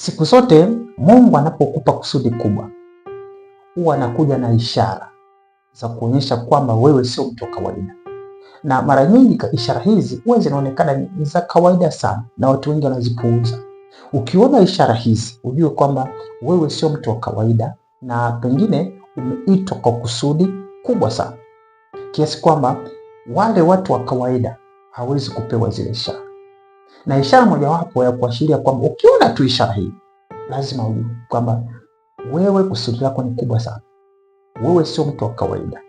Siku zote Mungu anapokupa kusudi kubwa huwa anakuja na ishara za kuonyesha kwamba wewe sio mtu wa kawaida, na mara nyingi ishara hizi huwa zinaonekana ni za kawaida sana na watu wengi wanazipuuza. Ukiona ishara hizi ujue kwamba wewe sio mtu wa kawaida na pengine umeitwa kwa kusudi kubwa sana, kiasi kwamba wale watu wa kawaida hawezi kupewa zile ishara. Na ishara mojawapo ya kuashiria kwamba ukiona tu ishara hii lazima ujue kwamba wewe kusudi lako ni kubwa sana, wewe sio mtu wa kawaida.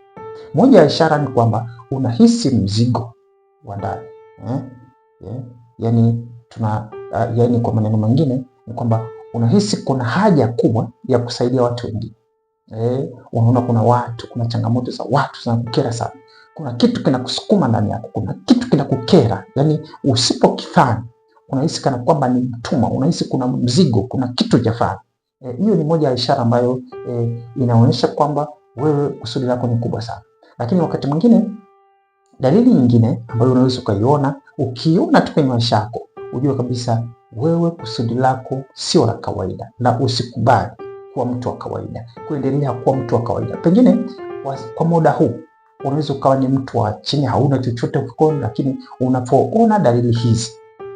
Moja ya ishara ni kwamba unahisi mzigo wa ndani yani kwa maneno mengine ni kwamba unahisi kuna haja kubwa ya kusaidia watu wengine. Unaona kuna changamoto za watu zinakukera sana, kuna kitu kinakusukuma ndani yako, kuna kitu kinakukera, yani usipokifanya unahisi kana kwamba ni mtumwa, unahisi kuna mzigo, kuna kitu jafanya. Hiyo ni moja ya ishara ambayo inaonyesha kwamba wewe kusudi lako ni kubwa sana. Lakini wakati mwingine dalili nyingine ambayo unaweza ukaiona, ukiona tu kwenye maisha yako ujue kabisa wewe kusudi lako sio la kawaida, na usikubali kuwa mtu wa kawaida, kuendelea kuwa mtu wa kawaida. Pengine kwa muda huu unaweza ukawa ni mtu wa chini, hauna chochote mfukoni, lakini unapoona dalili hizi,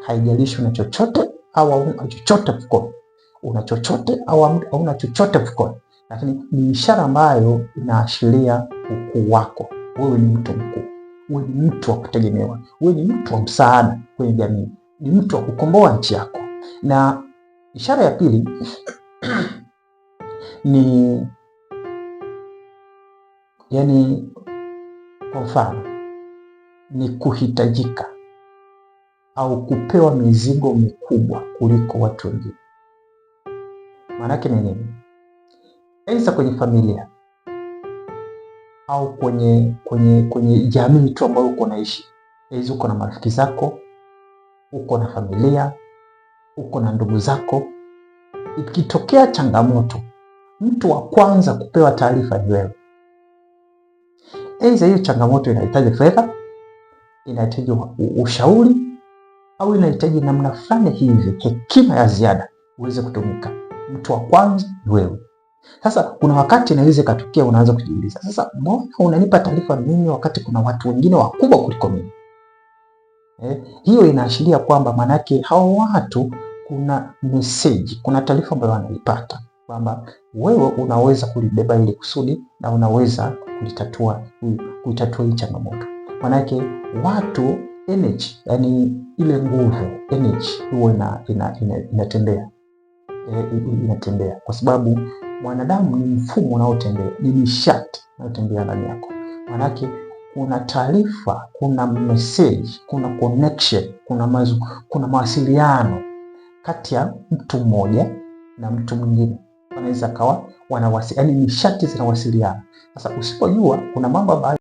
haijalishi una chochote au hauna chochote mfukoni, una chochote au hauna chochote mfukoni, lakini ni ishara ambayo inaashiria ukuu wako. Wewe ni mtu mkuu, wewe ni mtu wa kutegemewa, wewe ni mtu wa msaada kwenye jamii, ni mtu wa kukomboa nchi yako. Na ishara ya pili ni kwa mfano ni kuhitajika au kupewa mizigo mikubwa kuliko watu wengine. Maana yake ni nini? Aidha kwenye familia au kwenye jamii tu ambayo uko naishi. Aidha uko na marafiki zako, uko na familia, uko na ndugu zako. Ikitokea changamoto, mtu wa kwanza kupewa taarifa ni wewe. Aidha hiyo changamoto inahitaji fedha, inahitaji ushauri, au inahitaji namna fulani hivi hekima ya ziada uweze kutumika. Mtu wa kwanza ni wewe. Sasa kuna wakati inaweza ikatokea unaanza kujiuliza, sasa mbona unanipa taarifa mimi wakati kuna watu wengine wakubwa kuliko mimi? Hiyo inaashiria kwamba manake hao watu kuna message, kuna taarifa ambayo wanaipata kwamba wewe unaweza kulibeba ile kusudi na unaweza kuitatua hii changamoto. Manake watu energy, yani ile nguvu energy huwa inatembea kwa sababu mwanadamu ni mfumo unaotembea, ni nishati inayotembea ndani yako. Manake kuna taarifa, kuna message, kuna connection, kuna mawasiliano kati ya mtu mmoja na mtu mwingine. Wanaweza kawa yani nishati zinawasiliana. Sasa usipojua kuna mambo ambayo